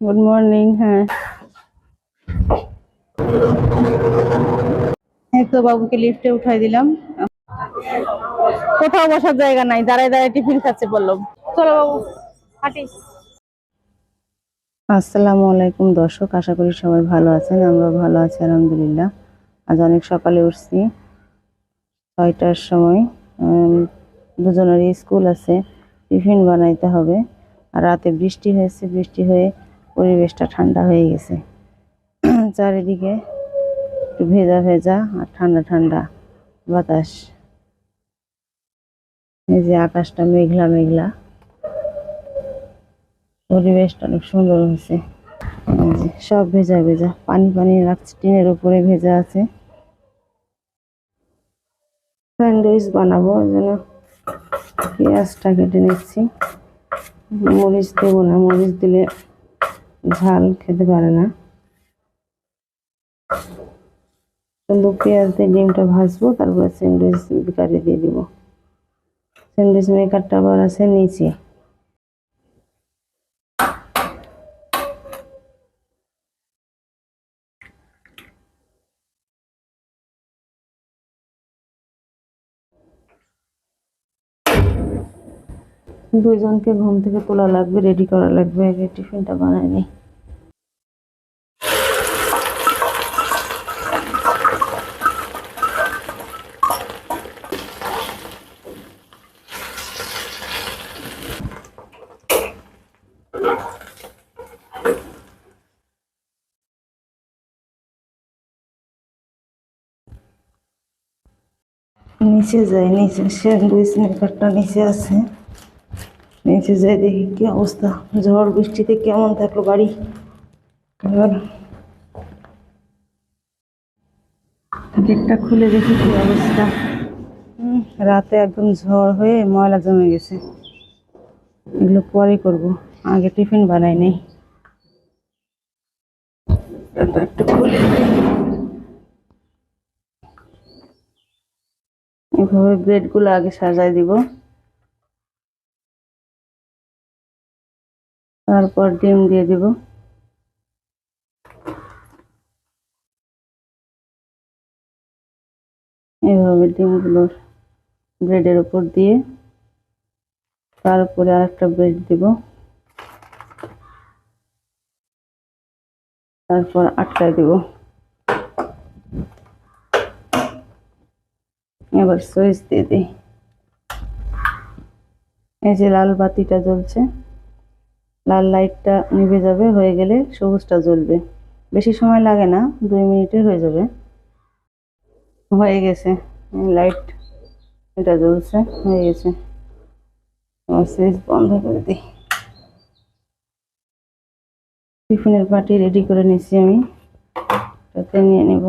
Good morning. হ্যাঁ, এই তো বাবুকে লিফটে উঠাই দিলাম। কোথাও বসার জায়গা নাই, দাঁড়ায় দাঁড়ায় টিফিন খাচ্ছে বললাম। চলো বাবু, হাঁটি। আসসালামু আলাইকুম দর্শক, আশা করি সবাই ভালো আছেন। আমরা ভালো আছি আলহামদুলিল্লাহ। আজ অনেক সকালে উঠছি, 6টার সময়। দুজনেরই স্কুল আছে, টিফিন বানাইতে হবে। আর রাতে বৃষ্টি হয়েছে, বৃষ্টি হয়ে পরিবেশটা ঠান্ডা হয়ে গেছে। চারিদিকে একটু ভেজা ভেজা আর ঠান্ডা ঠান্ডা বাতাস। এই যে আকাশটা মেঘলা মেঘলা, পরিবেশটা অনেক সুন্দর হয়েছে। এই যে সব ভেজা ভেজা, পানি পানি লাগছে, টিনের উপরে ভেজা আছে। স্যান্ডউইচ বানাবো, ওই জন্য পেঁয়াজটা কেটে নিচ্ছি। মরিচ দেবো না, মরিচ দিলে ঝাল খেতে পারে না। শুধু পেঁয়াজ দিয়ে ডিমটা ভাজবো, তারপরে স্যান্ডউইচ বেকারে দিয়ে দিব। স্যান্ডউইচ মেকারটা আবার আছে নিচে। 2জনকে ঘুম থেকে তোলা লাগবে, রেডি করা লাগবে, আগে টিফিনটা বানাই নি। নিচে যাই, নিচে স্যান্ডউইচ মেকারটা নিচে আছে। নিচে যাই, দেখি কি অবস্থা। ঝড় বৃষ্টিতে কেমন থাকলো বাড়ি। এবার গেটটা খুলে দেখি কি অবস্থা। রাতে একদম ঝড় হয়ে ময়লা জমে গেছে। এগুলো পরে করব, আগে টিফিন বানাই নেই। একটু খুলে এভাবে ব্রেডগুলো আগে সাজাই দিব, তারপর ডিম দিয়ে দিব। এইভাবে ডিমগুলো ব্রেডের উপর দিয়ে, তারপরে আরেকটা ব্রেড দিব, তারপর আটকায় দিব। এবার সুইচ দিয়ে দিই। এই যে লাল বাতিটা জ্বলছে, লাল লাইটটা নিভে যাবে, হয়ে গেলে সবুজটা জ্বলবে। বেশি সময় লাগে না, 2 মিনিটে হয়ে যাবে। হয়ে গেছে, লাইট এটা জ্বলছে, হয়ে গেছে। সুইচ বন্ধ করে দিই। টিফিনের বাটি রেডি করে নিচ্ছি আমি, তাতে নিয়ে নেব।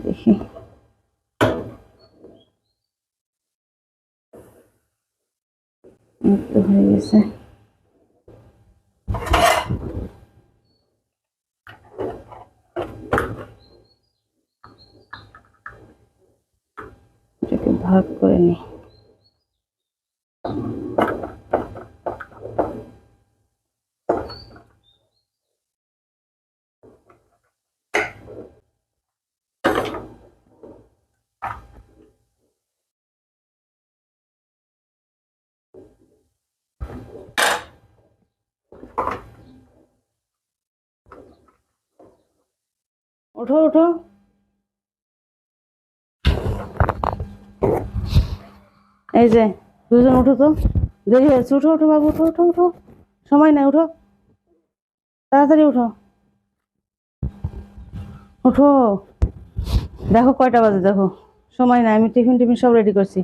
দেখি হয়ে গেছে। এটাকে ভাগ করে নিই। ওঠো ওঠো, এই যে 2জন উঠো তো, দেরি হয়েছে। উঠো উঠো বাবু, উঠো উঠো উঠো, সময় নাই, উঠো তাড়াতাড়ি উঠো। উঠো, দেখো কয়টা বাজে, দেখো সময় নাই, আমি টিফিন টিফিন সব রেডি করছি।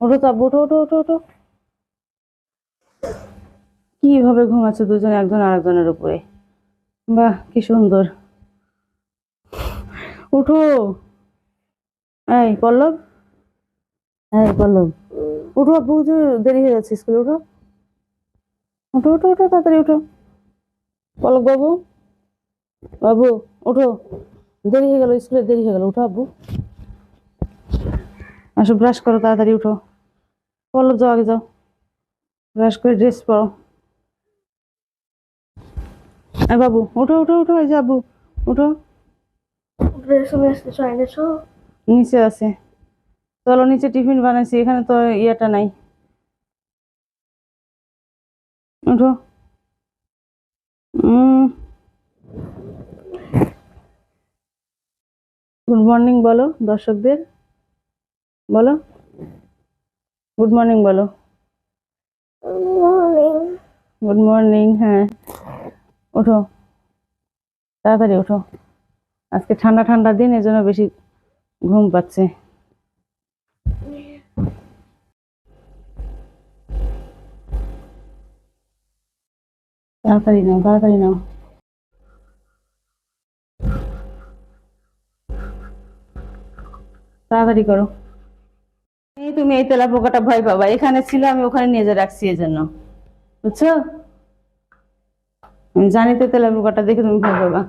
ওঠো তো আব্বু, ওঠো ওঠো ওঠো ওঠো। কিভাবে ঘুমাচ্ছে 2জন, একজন আরেকজনের উপরে। বাহ কি সুন্দর। উঠো, এই পল্লব, এই পল্লব, উঠো আব্বু, দেরি হয়ে যাচ্ছে স্কুলে। উঠো উঠো উঠো উঠো, তাড়াতাড়ি উঠো। পলক বাবু, বাবু উঠো, দেরি হয়ে গেল, স্কুলে দেরি হয়ে গেল। উঠো আব্বু, আসো ব্রাশ করো, তাড়াতাড়ি উঠো। বলো, যাও আগে যাও, ব্রাশ করে ড্রেস পরো। বাবু ওঠো ওঠো ওঠো, এই যাবো, ওঠো। নিচে আছে, চলো নিচে টিফিন বানাইছি, এখানে তো ইয়েটা নাই। ওঠো। গুড মর্নিং বলো দর্শকদের, বলো গুড মর্নিং বলো। গুড মর্নিং, হ্যাঁ ওঠো, তাড়াতাড়ি ওঠো, আজকে ঠান্ডা ঠান্ডা দিন, এজন্য বেশি ঘুম পাচ্ছে। তাড়াতাড়ি নাও, তাড়াতাড়ি নাও। তাড়াতাড়ি করো। এই তুমি এই তেলা পোকাটা ভয় পাবা, এখানে ছিল, আমি ওখানে নিয়ে যা রাখছি, এই জন্য, বুঝছো? আমি জানি তো তেলা পোকাটা দেখে তুমি ভয় পাবা।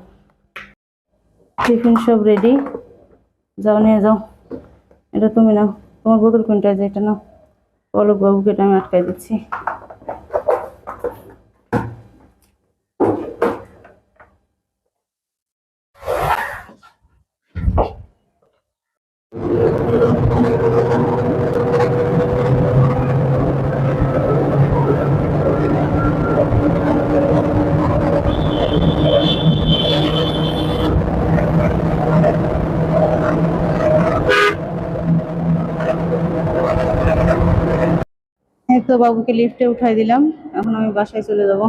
টিফিন সব রেডি, যাও নিয়ে যাও। এটা তুমি নাও, তোমার বোতল কোনটা, আছে এটা নাও। পলক বাবুকে এটা আমি আটকাই দিচ্ছি। এই তো বাবুকে লিফটে উঠাই দিলাম, এখন আমি বাসায় চলে যাব।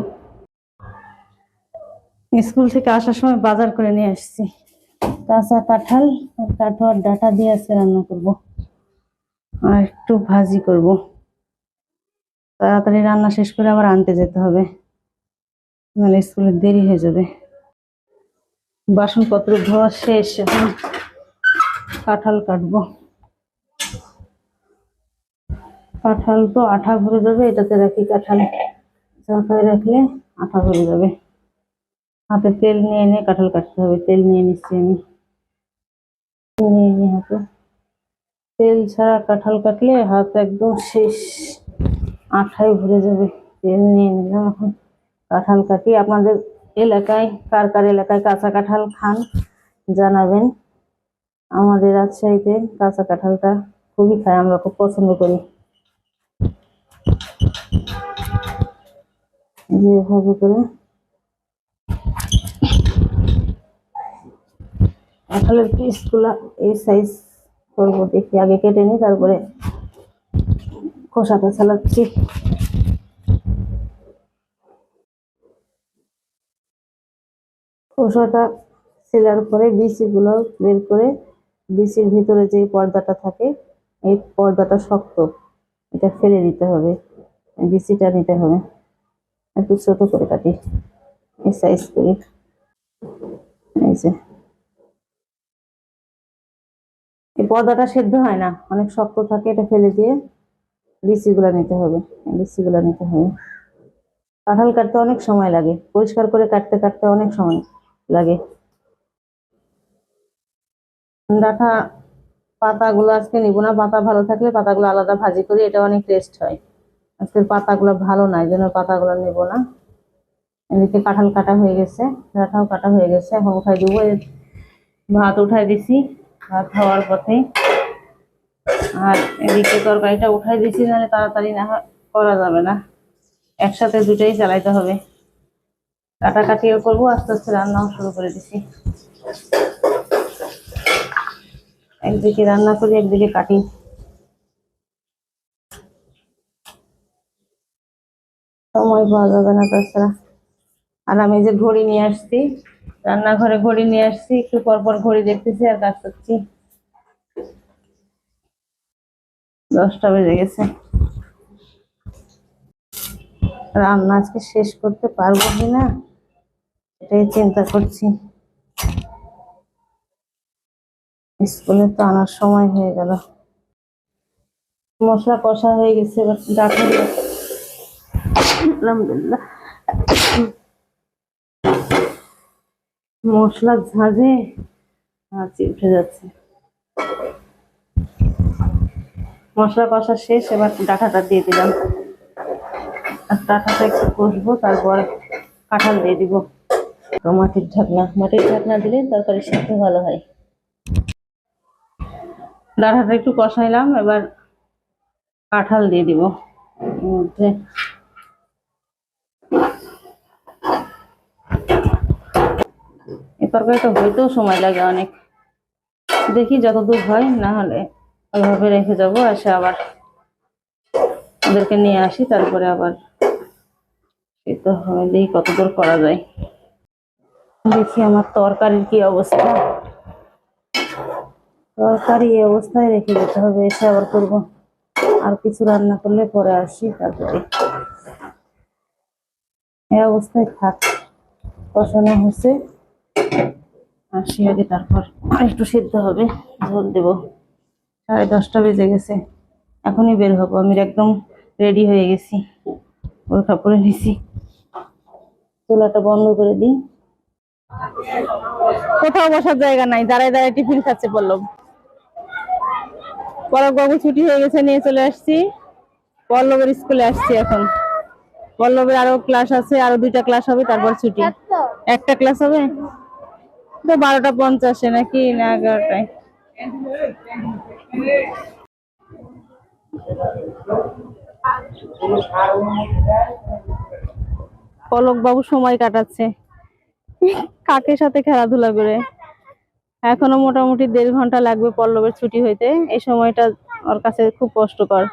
স্কুল থেকে আসার সময় বাজার করে নিয়ে আসছি, কাঁচা কাঁঠাল আর কাঠোয়ার ডাঁটা দিয়ে আজকে রান্না করব, আর একটু ভাজি করব। তাড়াতাড়ি রান্না শেষ করে আবার আনতে যেতে হবে, নাহলে স্কুলে দেরি হয়ে যাবে। বাসনপত্র ধোয়া শেষ, এখন কাঁঠাল কাটবো। কাঁঠাল তো আঠা ভরে যাবে, এটাতে রাখি কাঁঠাল, চাপায় রাখলে আঠা ভরে যাবে। হাতে তেল নিয়ে এনে কাঁঠাল কাটতে হবে, তেল নিয়ে নিচ্ছি আমি, নিয়ে নিয়ে হাতে তেল ছাড়া কাঁঠাল কাটলে হাত একদম শেষ, আঠায় ভরে যাবে। তেল নিয়ে নিলাম, এখন কাঁঠাল কাটি। আপনাদের এলাকায় কার কার এলাকায় কাঁচা কাঁঠাল খান জানাবেন। আমাদের রাজশাহীতে কাঁচা কাঁঠালটা খুবই খাই, আমরা খুব পছন্দ করি। যেভাবে করে কাঁঠালের পিসগুলা এই সাইজ করবো, দেখি আগে কেটে নিই, তারপরে খোসাটা ছাড়াচ্ছি। খোসাটা ছেলার পরে বিচিগুলো বের করে, বিচির ভিতরে যে পর্দাটা থাকে, এই পর্দাটা শক্ত, এটা ফেলে দিতে হবে, বিচিটা নিতে হবে। একটু ছোট করে কাটি, এই সাইজ করি। এই যে এই পর্দাটা সেদ্ধ হয় না, অনেক শক্ত থাকে, এটা ফেলে দিয়ে বিচিগুলা নিতে হবে, বিচিগুলা নিতে হবে। কাঁঠাল কাটতে অনেক সময় লাগে, পরিষ্কার করে কাটতে কাটতে অনেক সময় লাগে। ডাঁটা পাতাগুলো আজকে নিব না, পাতা ভালো থাকলে পাতাগুলো আলাদা ভাজি করি, এটা অনেক টেস্ট হয়। আজকের পাতাগুলো ভালো না, এই জন্য পাতাগুলো নিব না। এদিকে কাঁঠাল কাটা হয়ে গেছে, ডাঁটাও কাটা হয়ে গেছে, এখন উঠাই দিব। ভাত উঠাই দিছি, ভাত খাওয়ার পথে। আর এদিকে তরকারিটা উঠাই দিছি, নাহলে তাড়াতাড়ি না করা যাবে না, একসাথে দুটাই চালাইতে হবে। কাটাকাটিও করবো, আস্তে আস্তে রান্নাও শুরু করে দিছি। একদিকে রান্না করি, একদিকে কাটি, সময় পাওয়া যাবে না তাছাড়া। আর আমি যে ঘড়ি নিয়ে আসছি, রান্নাঘরে ঘড়ি নিয়ে আসছি, একটু পর পর ঘড়ি দেখতেছি আর কাজ করছি। 10টা বেজে গেছে। রান্না আজকে শেষ করতে পারবো কিনা এটাই চিন্তা করছি। স্কুলে তো আনার সময় হয়ে গেল। মশলা কষা হয়ে গেছে, এবার ডাটা দিয়ে, আলহামদুলিল্লাহ, মশলা ঝাঁঝে হাঁচি উঠে যাচ্ছে। মশলা কষা শেষ, এবার ডাঁটাটা দিয়ে দিলাম। আর ডাঁটাটা একটু কষবো, তারপর কাঁঠাল দিয়ে দিব। তো মাটির ঢাকনা দিলে তরকারি সিদ্ধ ভালো হয়। ডাঁটাটা একটু কষাইলাম, এবার কাঁঠাল দিয়ে দিব মধ্যে। এই তরকারিটা হইতেও সময় লাগে অনেক, দেখি যতদূর হয়, না হলে ওইভাবে রেখে যাবো, এসে আবার ওদেরকে নিয়ে আসি, তারপরে আবার সিদ্ধ হবে, দেখি কতদূর করা যায়। দেখি আমার তরকারির কি অবস্থা। তরকারি এই অবস্থায় রেখে যেতে হবে, এসে আবার করবো। আর কিছু রান্না করলে পরে আসি, তারপরে এই অবস্থায় থাক। কষানো হচ্ছে, আসি আগে, তারপর একটু সিদ্ধ হবে, ঝোল দেবো। 10:30 বেজে গেছে, এখনই বের হবো। আমি একদম রেডি হয়ে গেছি, বোরখা পরে নিছি। চুলাটা বন্ধ করে দিই। কোথাও বসার জায়গা নাই, দাঁড়ায় দাঁড়ায় টিফিন খাচ্ছে পল্লব। পলক বাবু ছুটি হয়ে গেছে, নিয়ে চলে আসছি। পল্লবের স্কুলে আসছি এখন। পল্লবের আরো ক্লাস আছে, আরো 2টা ক্লাস হবে, তারপর ছুটি। একটা ক্লাস হবে তো 12:50 নাকি না 11টায়। পলক বাবু সময় কাটাচ্ছে কাকের সাথে খেলাধুলা করে। এখনো মোটামুটি 1.5 ঘন্টা লাগবে পল্লবের ছুটি হইতে। এই সময়টা ওর কাছে খুব কষ্টকর,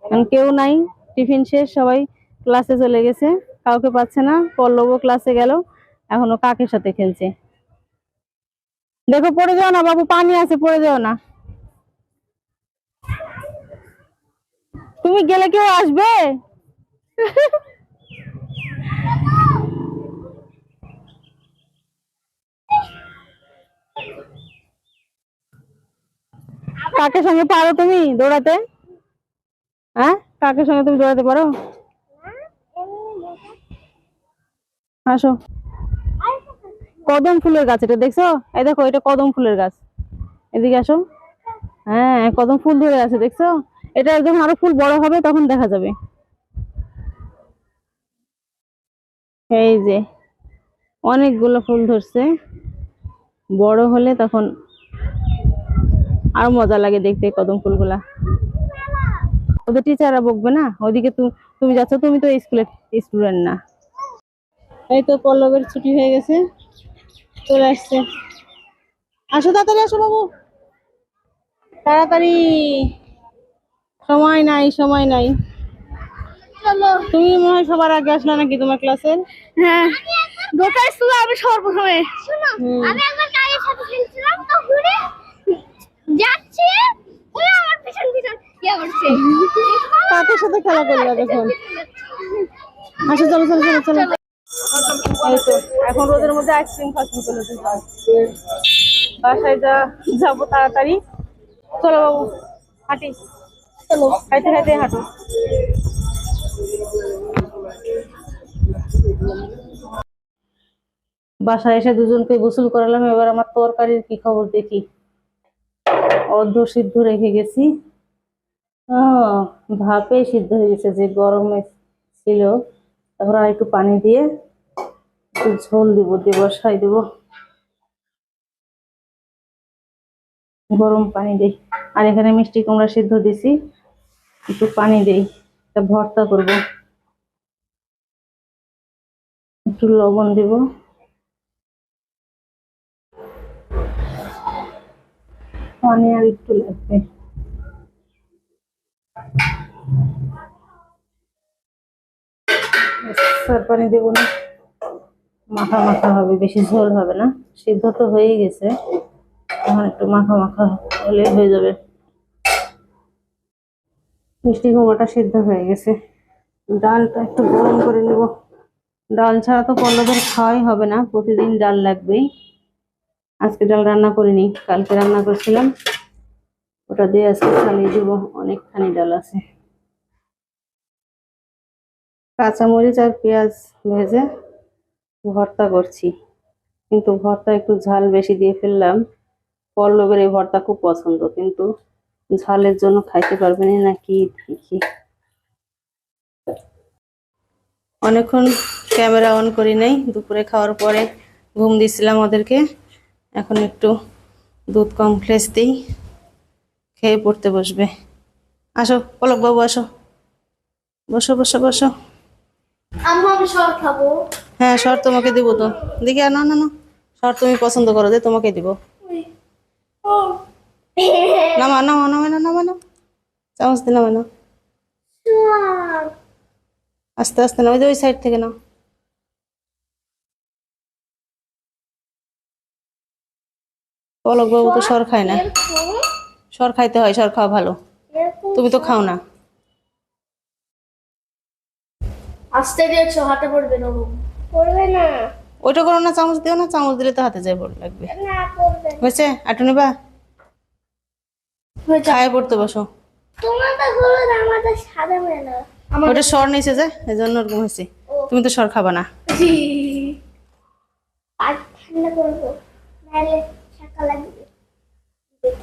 কারণ কেউ নাই। টিফিন শেষ, সবাই ক্লাসে চলে গেছে, কাউকে পাচ্ছে না। পল্লবও ক্লাসে গেল, এখনো কাকের সাথে খেলছে। দেখো, পড়ে যাও না বাবু, পানি আছে, পড়ে যাও না। তুমি গেলে কেউ আসবে? কাকের সঙ্গে পারো তুমি দৌড়াতে? হ্যাঁ, কাকের সঙ্গে তুমি দৌড়াতে পারো? আসো। কদম ফুলের গাছ, এটা দেখছো? এই দেখো, এটা কদম ফুলের গাছ। এদিকে আসো। হ্যাঁ, কদম ফুল ধরে আছে, দেখছো? এটা যখন আরো ফুল বড় হবে তখন দেখা যাবে। এই যে অনেকগুলো ফুল ধরছে, বড় হলে তখন আরো মজা লাগে দেখতে কদম ফুলগুলা। ওদের টিচাররা বকবে না? ওইদিকে তুমি যাচ্ছ, তুমি তো স্কুলের স্টুডেন্ট না। এই তো পল্লবের ছুটি হয়ে গেছে, চলে আসছে। আসো তাড়াতাড়ি, আসো বাবু, তাড়াতাড়ি। সময় নাই, সময় নাই। তুমি মনে হয় সবার আগে আসলে নাকি তোমার ক্লাসের? হ্যাঁ, গোটা স্কুলে আমি সর্বপ্রথমে। শোনো, আমি একবার কাকের সাথে খেলছিলাম, তো ঘুরে যাচ্ছি, ওই আমার পিছন পিছন ইয়া করছে। কাকের সাথে খেলা করলা যখন? আসো, চলো চলো চলো চলো। এই তো এখন রোদের মধ্যে আইসক্রিম খাচ্ছি, চলো বাসায় যাবো তাড়াতাড়ি। চলো বাবু, হাঁটি, চলো, খাইতে খাইতে হাঁটো। বাসায় এসে দুজনকে গোসল করালাম। এবার আমার তরকারির কি খবর দেখি। অর্ধ সিদ্ধ রেখে গেছি, ভাপে সিদ্ধ হয়ে গেছে, যে গরমে ছিল। তারপর আর একটু পানি দিয়ে একটু ঝোল দিব, দিয়ে বসাই দিব। গরম পানি দিই। আর এখানে মিষ্টি কুমড়া সিদ্ধ দিছি, একটু পানি দেই, এটা ভর্তা করব। একটু লবণ দিব, পানি আর একটু লাগবে। পানি দেবো না, মাখা মাখা হবে, বেশি ঝোল হবে না। সিদ্ধ তো হয়ে গেছে, এখন একটু মাখা মাখা হলে হয়ে যাবে। মিষ্টি কুমড়াটা সিদ্ধ হয়ে গেছে, ডালটা একটু গরম করে নেব। ডাল ছাড়া তো পল্লবের খাওয়াই হবে না, প্রতিদিন ডাল লাগবেই। আজকে ডাল রান্না করিনি, কালকে রান্না করছিলাম, ওটা দিয়ে আজকে চালিয়ে দিব। অনেকখানি ডাল আছে। কাঁচামরিচ আর পেঁয়াজ ভেজে ভর্তা করছি, কিন্তু ভর্তা একটু ঝাল বেশি দিয়ে ফেললাম। পল্লবের এই ভর্তা খুব পছন্দ, কিন্তু ঝালের জন্য খাইতে পারবেন নাকি দেখি। অনেকক্ষণ ক্যামেরা অন করি নাই, দুপুরে খাওয়ার পরে ঘুম দিছিলাম ওদেরকে। এখন একটু দুধ কমপ্লেক্স দিই, খেয়ে পড়তে বসবে। আসো পলক বাবু, আসো, বসো বসো বসো। আমি সর খাবো। হ্যাঁ সর তোমাকে দিব তো। দেখি না না না, সর তুমি পছন্দ করো যে তোমাকে দিব। নামা নামা নামা না, নামা না, চামচ দিয়ে নামা না, আস্তে আস্তে না, ওই যে ওই সাইড থেকে নাও। পলক বাবু তো সর খায় না। সর খাইতে হয়, সর খাওয়া ভালো। তুমি তো খাও না। আস্তে দিয়েছো, হাতে পড়বে না। পড়বে না। ওইটা করো না, চামচ দিও না, চামচ দিলে তো হাতে যাই পড়ে লাগবে। না পড়বে। হয়েছে আটু নেবা, খায় পড়তে বসো। তোমার তো হলুদ, আমাদের সাদা মেলা। ওটা সর নিচে যায়, এই জন্য ওরকম হয়েছে। তুমি তো সর খাবা না। আর ঠান্ডা করবো, নাহলে ছাকা লাগবে।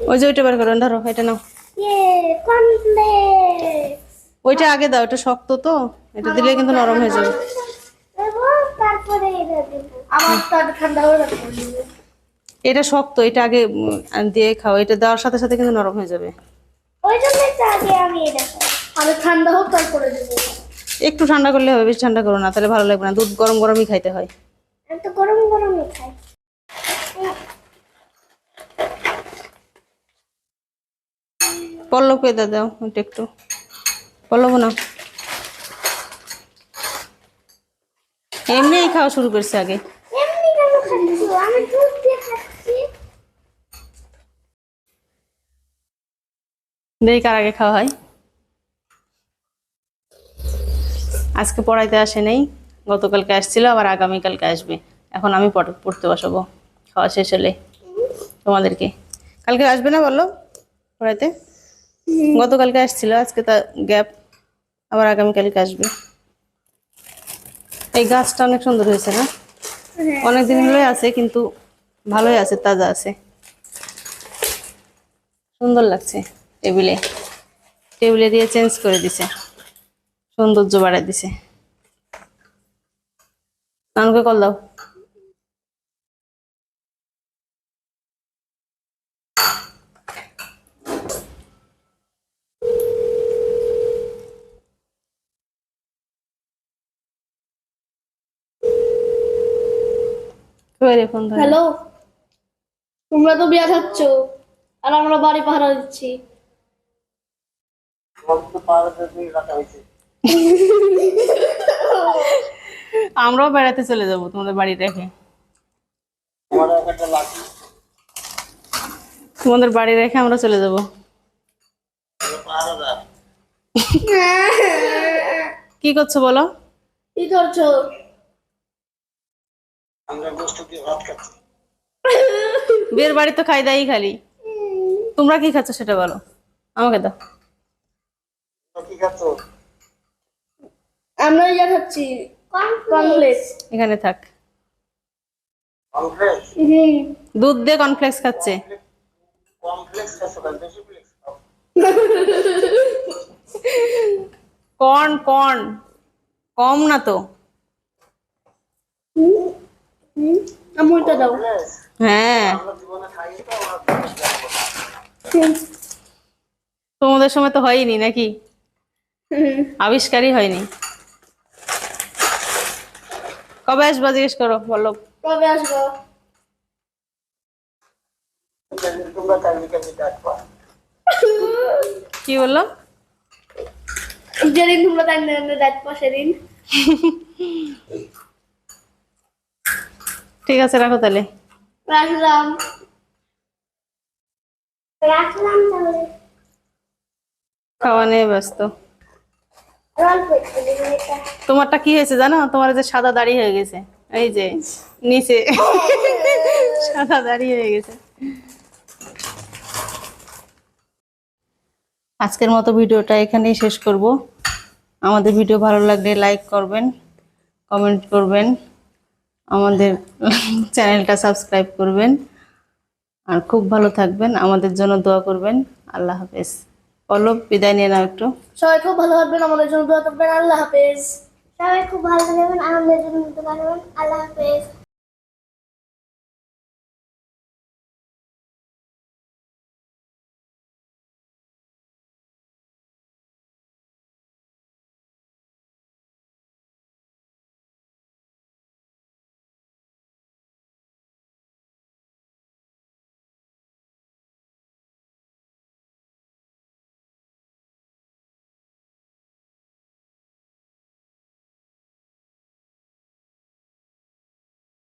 ওই যে ওইটা বার করো, ধরো এটা নাও। কর্নফ্লেক্স। ওইটা আগে দাও, এটা শক্ত তো, এটা দিলে কিন্তু নরম হয়ে যাবে। তারপরে এটা দেব। আমার তো ঠান্ডা হয়ে যাবে। এটা শক্ত, এটা আগে দিয়ে খাও, এটা দেওয়ার সাথে সাথে কিন্তু নরম হয়ে যাবে। ওই জন্য তো আগে আমি এটা খাই। আরে ঠান্ডা হোক তারপরে দেবো। একটু ঠান্ডা করলে হবে, বেশি ঠান্ডা করো না, তাহলে ভালো লাগবে না। দুধ গরম গরমই খাইতে হয়। আমি তো গরম গরমই খাই। পল্লব পেয়ে দাও ওইটা একটু, পল্লব না, এমনিই খাওয়া শুরু করছে আগে। এমনি কেন খাচ্ছি? আমি দুধ দিয়ে খাচ্ছি। দেখি কার আগে খাওয়া হয়। আজকে পড়াইতে আসে নাই, গতকালকে আসছিল, আবার আগামীকালকে আসবে। এখন আমি পড়তে বসাবো খাওয়া শেষ হলে তোমাদেরকে। কালকে আসবে না বললো পড়াইতে? গতকালকে আসছিল, আজকে তা গ্যাপ, আবার আগামীকালকে আসবে। এই গাছটা অনেক সুন্দর হয়েছে না? অনেকদিন হলে আছে, কিন্তু ভালোই আছে, তাজা আছে, সুন্দর লাগছে। টেবিলে টেবিলে দিয়ে চেঞ্জ করে দিছে, সৌন্দর্য বাড়াই দিছে। নানুকে কল দাও। ফোন ধরে। হ্যালো, তোমরা তো বিয়া খাচ্ছ আর আমরা বাড়ি পাহারা দিচ্ছি। আমরাও বেড়াতে চলে যাবো তোমাদের বাড়ি রেখে। তোমাদের বাড়ি রেখে আমরা চলে যাব। কি করছো বলো? কি করছো? বিয়ের বাড়ি তো খাই দাই খালি, তোমরা কি খাচ্ছ সেটা বলো আমাকে দাও। আমরা ইয়া খাচ্ছি, কর্নফ্লেক্স। এখানে থাক। দুধ দিয়ে কর্নফ্লেক্স খাচ্ছে। কর্ন কর্ন কম না তো। আমুলটা দাও। হ্যাঁ, তোমাদের সময় তো হয়নি নাকি? আবিষ্কারই হয়নি। কবে আসবা জিজ্ঞেস করো, বলো। কবে আসবো? কি বললো? যেদিন তোমরা তাই দেখবো সেদিন। ঠিক আছে, রাখো তাহলে। রাখলাম। রাখলাম তাহলে। খাওয়া নিয়ে ব্যস্ত। তোমারটা কি হয়েছে জানো? তোমার যে সাদা দাড়ি হয়ে গেছে, এই যে নিচে সাদা দাড়ি হয়ে গেছে। আজকের মতো ভিডিওটা এখানেই শেষ করব। আমাদের ভিডিও ভালো লাগলে লাইক করবেন, কমেন্ট করবেন, আমাদের চ্যানেলটা সাবস্ক্রাইব করবেন, আর খুব ভালো থাকবেন, আমাদের জন্য দোয়া করবেন। আল্লাহ হাফেজ। পল্লব, বিদায় নিয়ে নাও একটু। সবাই খুব ভালো থাকবেন, আমাদের জন্য দোয়া করবেন। আল্লাহ হাফেজ। সবাই খুব ভালো থাকবেন, আমাদের জন্য দোয়া করবেন। আল্লাহ হাফেজ।